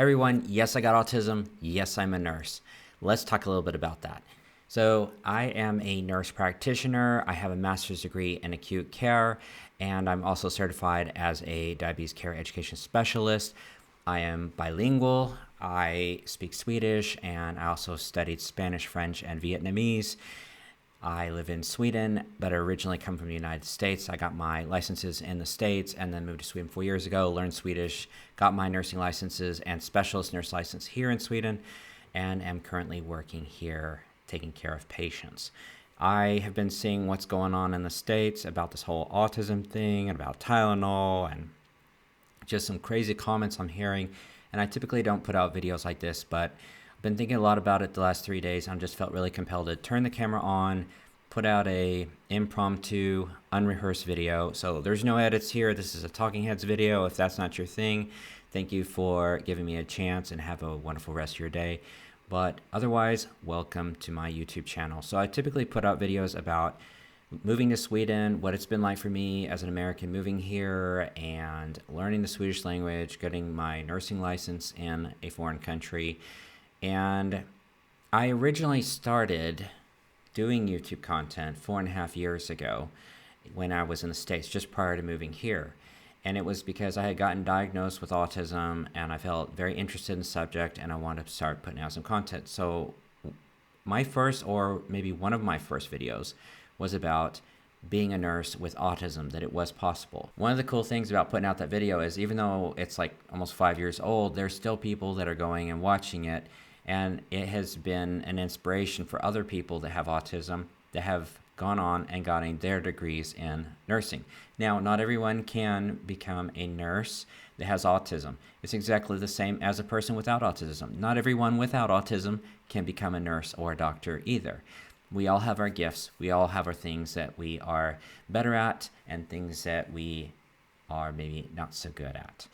Hey everyone, yes, I got autism. Yes, I'm a nurse. Let's talk a little bit about that. So, I am a nurse practitioner. I have a master's degree in acute care, and I'm also certified as a diabetes care education specialist. I am bilingual. I speak Swedish, and I also studied Spanish, French, and Vietnamese. I live in Sweden, but I originally come from the United States. I got my licenses in the States and then moved to Sweden 4 years ago, learned Swedish, got my nursing licenses and specialist nurse license here in Sweden, and am currently working here taking care of patients. I have been seeing what's going on in the States about this whole autism thing and about Tylenol and just some crazy comments I'm hearing. And I typically don't put out videos like this, but I've been thinking a lot about it the last 3 days. I just felt really compelled to turn the camera on, put out a impromptu, unrehearsed video. So there's no edits here. This is a talking heads video. If that's not your thing, thank you for giving me a chance and have a wonderful rest of your day. But otherwise, welcome to my YouTube channel. So I typically put out videos about moving to Sweden, what it's been like for me as an American moving here and learning the Swedish language, getting my nursing license in a foreign country. And I originally started doing YouTube content 4.5 years ago when I was in the States, just prior to moving here. And it was because I had gotten diagnosed with autism and I felt very interested in the subject and I wanted to start putting out some content. So my first, or maybe one of my first videos, was about being a nurse with autism, that it was possible. One of the cool things about putting out that video is even though it's like almost 5 years old, there's still people that are going and watching it. And it has been an inspiration for other people that have autism that have gone on and gotten their degrees in nursing. Now, not everyone can become a nurse that has autism. It's exactly the same as a person without autism. Not everyone without autism can become a nurse or a doctor either. We all have our gifts. We all have our things that we are better at and things that we are maybe not so good at.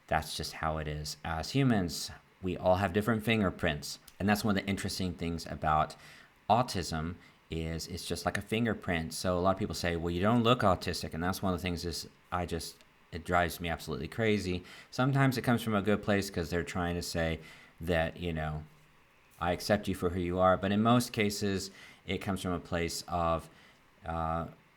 That's just how it is. As humans, we all have different fingerprints. And that's one of the interesting things about autism is it's just like a fingerprint. So a lot of people say, well, you don't look autistic. And that's one of the things is it drives me absolutely crazy. Sometimes it comes from a good place because they're trying to say that, I accept you for who you are. But in most cases, it comes from a place of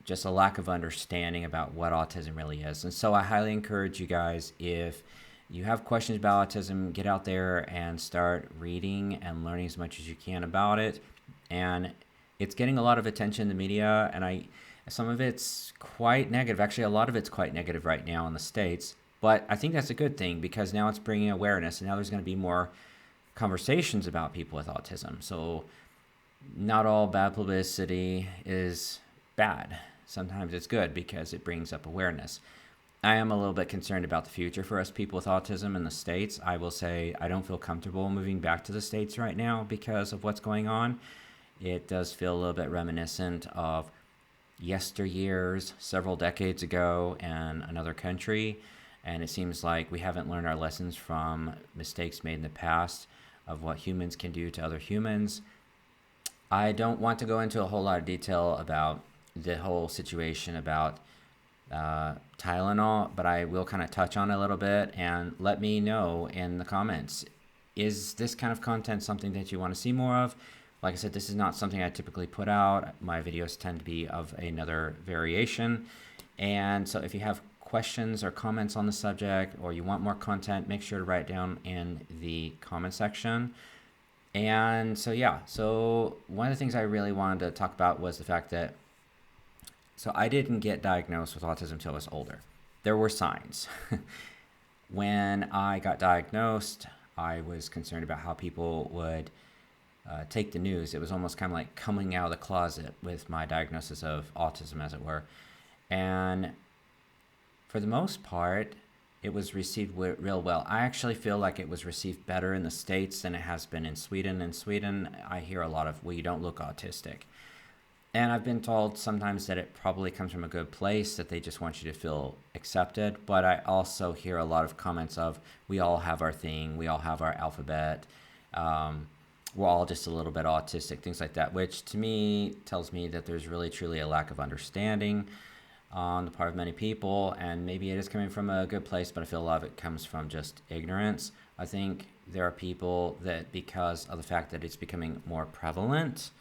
just a lack of understanding about what autism really is. And so I highly encourage you guys, if you have questions about autism, get out there and start reading and learning as much as you can about it. And it's getting a lot of attention in the media, and some of it's quite negative. Actually, a lot of it's quite negative right now in the States. But I think that's a good thing because now it's bringing awareness, and now there's going to be more conversations about people with autism. So not all bad publicity is bad. Sometimes it's good because it brings up awareness. I am a little bit concerned about the future for us people with autism in the States. I will say I don't feel comfortable moving back to the States right now because of what's going on. It does feel a little bit reminiscent of yesteryears, several decades ago in another country. And it seems like we haven't learned our lessons from mistakes made in the past of what humans can do to other humans. I don't want to go into a whole lot of detail about the whole situation about Tylenol, but I will kind of touch on it a little bit and let me know in the comments. Is this kind of content something that you want to see more of? Like I said, this is not something I typically put out. My videos tend to be of another variation. And so if you have questions or comments on the subject or you want more content, make sure to write it down in the comment section. And so one of the things I really wanted to talk about was the fact that so I didn't get diagnosed with autism until I was older. There were signs. When I got diagnosed, I was concerned about how people would take the news. It was almost kind of like coming out of the closet with my diagnosis of autism, as it were. And for the most part, it was received real well. I actually feel like it was received better in the States than it has been in Sweden. In Sweden, I hear a lot of, well, you don't look autistic. And I've been told sometimes that it probably comes from a good place, that they just want you to feel accepted. But I also hear a lot of comments of, we all have our thing, we all have our alphabet, we're all just a little bit autistic, things like that, which to me tells me that there's really truly a lack of understanding on the part of many people. And maybe it is coming from a good place, but I feel a lot of it comes from just ignorance. I think there are people that, because of the fact that it's becoming more prevalent,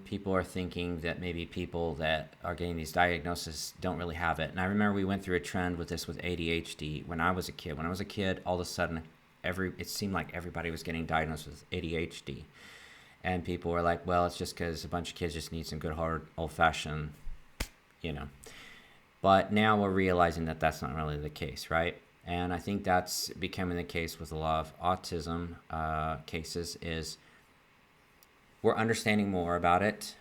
people are thinking that maybe people that are getting these diagnoses don't really have it. And I remember we went through a trend with this with ADHD when I was a kid. When I was a kid, all of a sudden, it seemed like everybody was getting diagnosed with ADHD. And people were like, well, it's just because a bunch of kids just need some good, hard, old-fashioned, you know. But now we're realizing that that's not really the case, right? And I think that's becoming the case with a lot of autism cases is we're understanding more about it.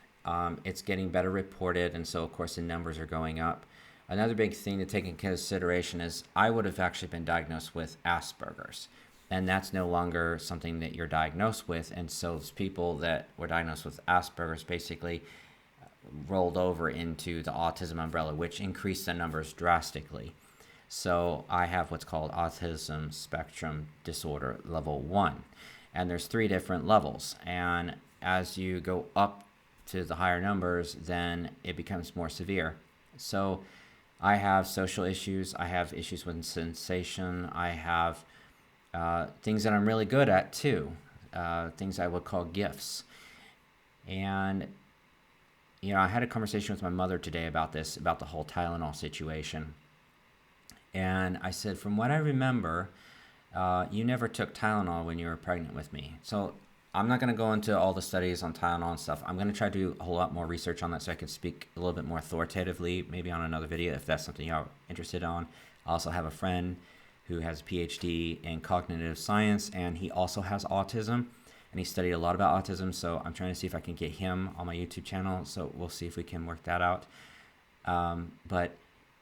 It's getting better reported, and so, of course, the numbers are going up. Another big thing to take into consideration is I would have actually been diagnosed with Asperger's, and that's no longer something that you're diagnosed with. And so those people that were diagnosed with Asperger's basically rolled over into the autism umbrella, which increased the numbers drastically. So I have what's called autism spectrum disorder level 1, and there's 3 different levels. And as you go up to the higher numbers, then it becomes more severe. So I have social issues, I have issues with sensation, I have things that I'm really good at too, things I would call gifts. And you know, I had a conversation with my mother today about this, about the whole Tylenol situation. And I said, from what I remember, you never took Tylenol when you were pregnant with me. So I'm not going to go into all the studies on Tylenol and stuff. I'm going to try to do a whole lot more research on that so I can speak a little bit more authoritatively, maybe on another video if that's something you're interested on. I also have a friend who has a PhD in cognitive science, and he also has autism, and he studied a lot about autism, so I'm trying to see if I can get him on my YouTube channel, so we'll see if we can work that out. But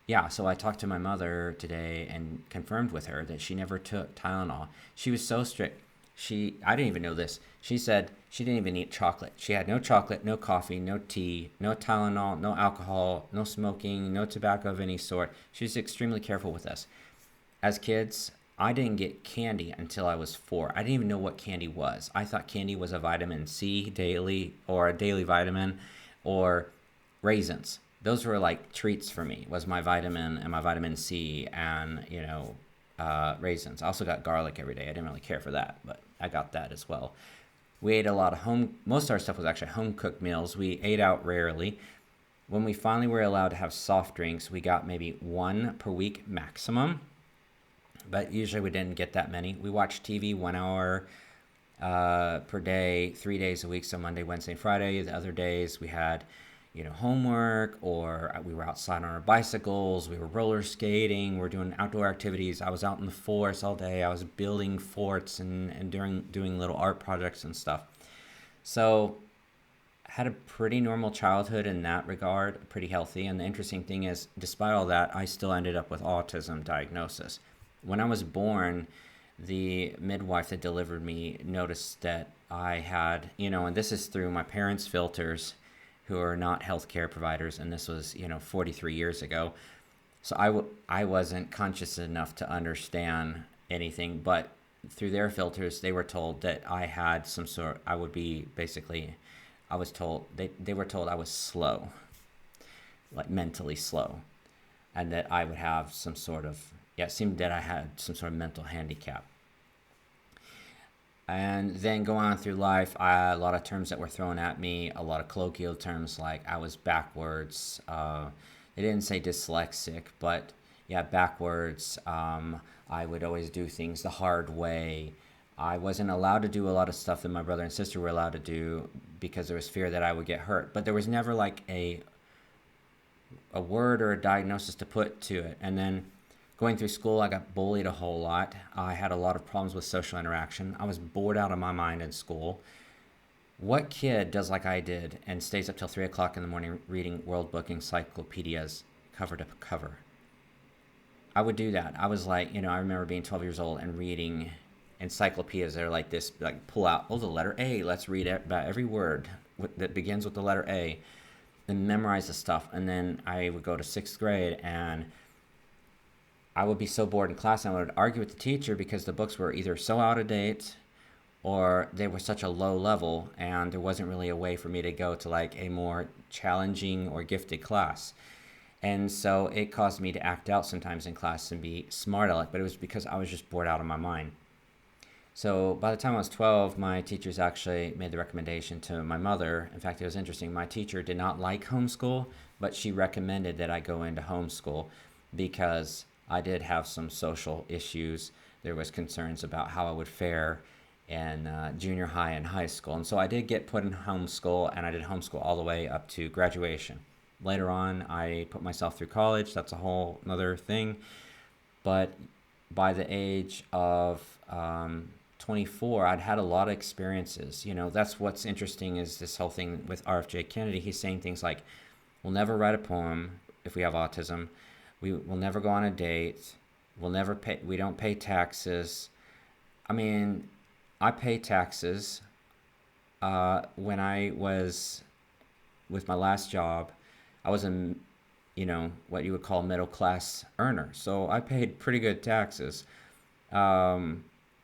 yeah, so I talked to my mother today and confirmed with her that she never took Tylenol. She was so strict. I didn't even know this. She said she didn't even eat chocolate. She had no chocolate, no coffee, no tea, no Tylenol, no alcohol, no smoking, no tobacco of any sort. She was extremely careful with us. As kids, I didn't get candy until I was 4. I didn't even know what candy was. I thought candy was a vitamin C daily, or a daily vitamin, or raisins. Those were like treats for me, was my vitamin and my vitamin C and, you know, raisins. I also got garlic every day. I didn't really care for that, but I got that as well. We ate a lot of most of our stuff was actually home-cooked meals. We ate out rarely. When we finally were allowed to have soft drinks, we got maybe 1 per week maximum, but usually we didn't get that many. We watched TV 1 hour per day, 3 days a week, so Monday, Wednesday, and Friday. The other days we had, you know, homework, or we were outside on our bicycles, we were roller skating, we were doing outdoor activities. I was out in the forest all day. I was building forts and doing little art projects and stuff. So I had a pretty normal childhood in that regard, pretty healthy. And the interesting thing is, despite all that, I still ended up with autism diagnosis. When I was born, the midwife that delivered me noticed that I had, you know, and this is through my parents' filters, who are not healthcare providers, and this was, you know, 43 years ago. So I wasn't conscious enough to understand anything, but through their filters, they were told that I had some sort, I would be basically, I was told, they were told I was slow, like mentally slow, and that I would have some sort of, it seemed that I had some sort of mental handicap. And then going on through life, a lot of terms that were thrown at me, a lot of colloquial terms like I was backwards. They didn't say dyslexic, but yeah, backwards. I would always do things the hard way. I wasn't allowed to do a lot of stuff that my brother and sister were allowed to do because there was fear that I would get hurt. But there was never like a word or a diagnosis to put to it. And then going through school, I got bullied a whole lot. I had a lot of problems with social interaction. I was bored out of my mind in school. What kid does like I did and stays up till 3 o'clock in the morning reading World Book encyclopedias cover to cover? I would do that. I was like, you know, I remember being 12 years old and reading encyclopedias that are like this, like pull out, oh, the letter A, let's read about every word that begins with the letter A, then memorize the stuff. And then I would go to 6th grade and I would be so bored in class, and I would argue with the teacher because the books were either so out of date or they were such a low level, and there wasn't really a way for me to go to like a more challenging or gifted class. And so it caused me to act out sometimes in class and be smart aleck, but it was because I was just bored out of my mind. So by the time I was 12, my teachers actually made the recommendation to my mother. In fact, it was interesting. My teacher did not like homeschool, but she recommended that I go into homeschool because I did have some social issues. There was concerns about how I would fare in junior high and high school. And so I did get put in homeschool, and I did homeschool all the way up to graduation. Later on, I put myself through college. That's a whole other thing. But by the age of 24, I'd had a lot of experiences. That's what's interesting is this whole thing with RFJ Kennedy. He's saying things like, we'll never write a poem if we have autism. We will never go on a date. We don't pay taxes. I mean, I pay taxes. When I was with my last job, I was what you would call a middle class earner. So I paid pretty good taxes.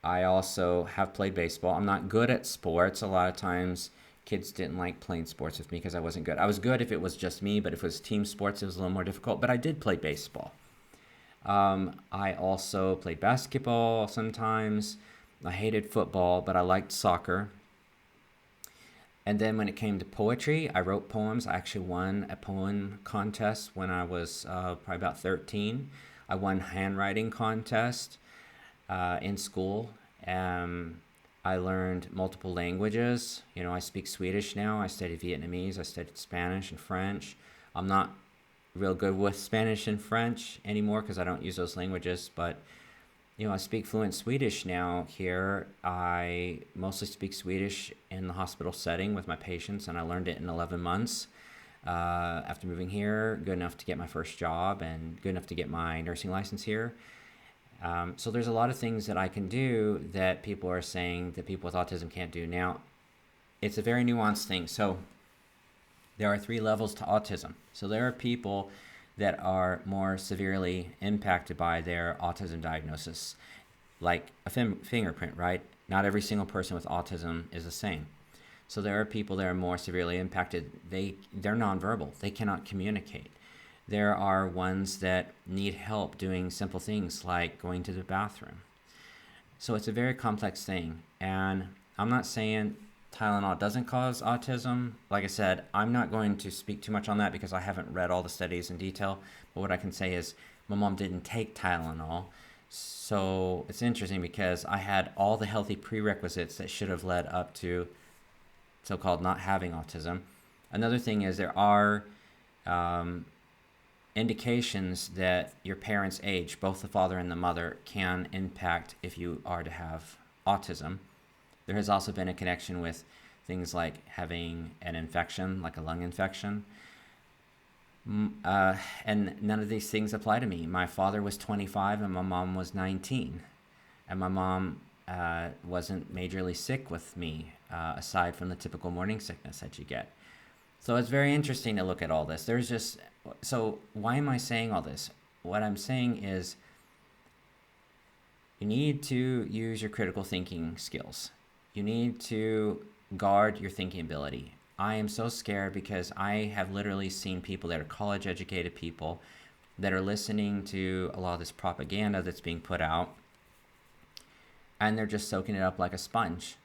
I also have played baseball. I'm not good at sports. A lot of times kids didn't like playing sports with me because I wasn't good. I was good if it was just me, but if it was team sports, it was a little more difficult. But I did play baseball. I also played basketball sometimes. I hated football, but I liked soccer. And then when it came to poetry, I wrote poems. I actually won a poem contest when I was probably about 13. I won handwriting contest in school. I learned multiple languages. I speak Swedish now. I studied Vietnamese. I studied Spanish and French. I'm not real good with Spanish and French anymore because I don't use those languages, but I speak fluent Swedish now here. I mostly speak Swedish in the hospital setting with my patients, and I learned it in 11 months after moving here, good enough to get my first job and good enough to get my nursing license here. So there's a lot of things that I can do that people are saying that people with autism can't do. Now, it's a very nuanced thing. So there are 3 levels to autism. So there are people that are more severely impacted by their autism diagnosis, like a fingerprint, right? Not every single person with autism is the same. So there are people that are more severely impacted. They're nonverbal. They cannot communicate. There are ones that need help doing simple things like going to the bathroom. So it's a very complex thing. And I'm not saying Tylenol doesn't cause autism. Like I said, I'm not going to speak too much on that because I haven't read all the studies in detail. But what I can say is my mom didn't take Tylenol. So it's interesting because I had all the healthy prerequisites that should have led up to so-called not having autism. Another thing is there are indications that your parents' age, both the father and the mother, can impact if you are to have autism. There has also been a connection with things like having an infection, like a lung infection. And none of these things apply to me. My father was 25 and my mom was 19. And my mom wasn't majorly sick with me, aside from the typical morning sickness that you get. So it's very interesting to look at all this. So why am I saying all this? What I'm saying is you need to use your critical thinking skills. You need to guard your thinking ability. I am so scared because I have literally seen people that are college educated people that are listening to a lot of this propaganda that's being put out, and they're just soaking it up like a sponge.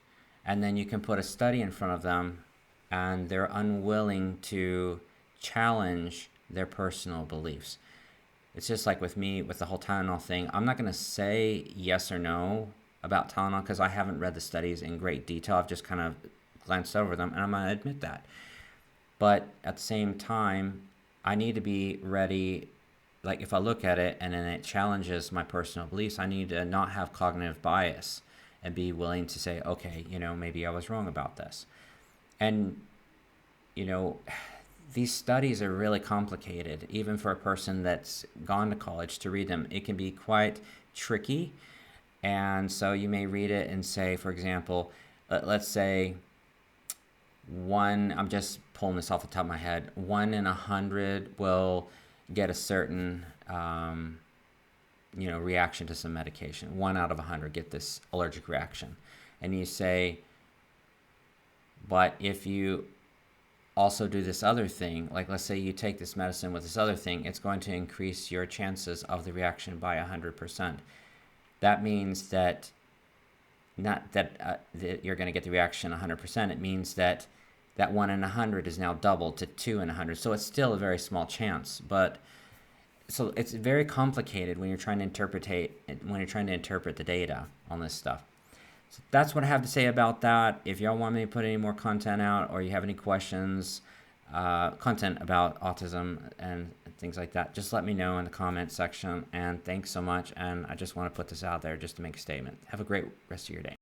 And then you can put a study in front of them and they're unwilling to challenge their personal beliefs. It's just like with me, with the whole Tylenol thing. I'm not going to say yes or no about Tylenol because I haven't read the studies in great detail. I've just kind of glanced over them, and I'm going to admit that. But at the same time, I need to be ready. Like if I look at it and then it challenges my personal beliefs, I need to not have cognitive bias and be willing to say, okay, maybe I was wrong about this. And, these studies are really complicated, even for a person that's gone to college to read them. It can be quite tricky. And so you may read it and say, for example, let's say I'm just pulling this off the top of my head, 1 in 100 will get a certain, reaction to some medication. 1 out of 100 get this allergic reaction. And you say, but if you also do this other thing, like let's say you take this medicine with this other thing, it's going to increase your chances of the reaction by 100%. That means that not that, that you're going to get the reaction 100%. It means that that 1 in 100 is now doubled to 2 in 100. So it's still a very small chance, but so it's very complicated when you're trying to interpret the data on this stuff. So that's what I have to say about that. If y'all want me to put any more content out, or you have any questions, content about autism and things like that, just let me know in the comment section. And thanks so much. And I just want to put this out there just to make a statement. Have a great rest of your day.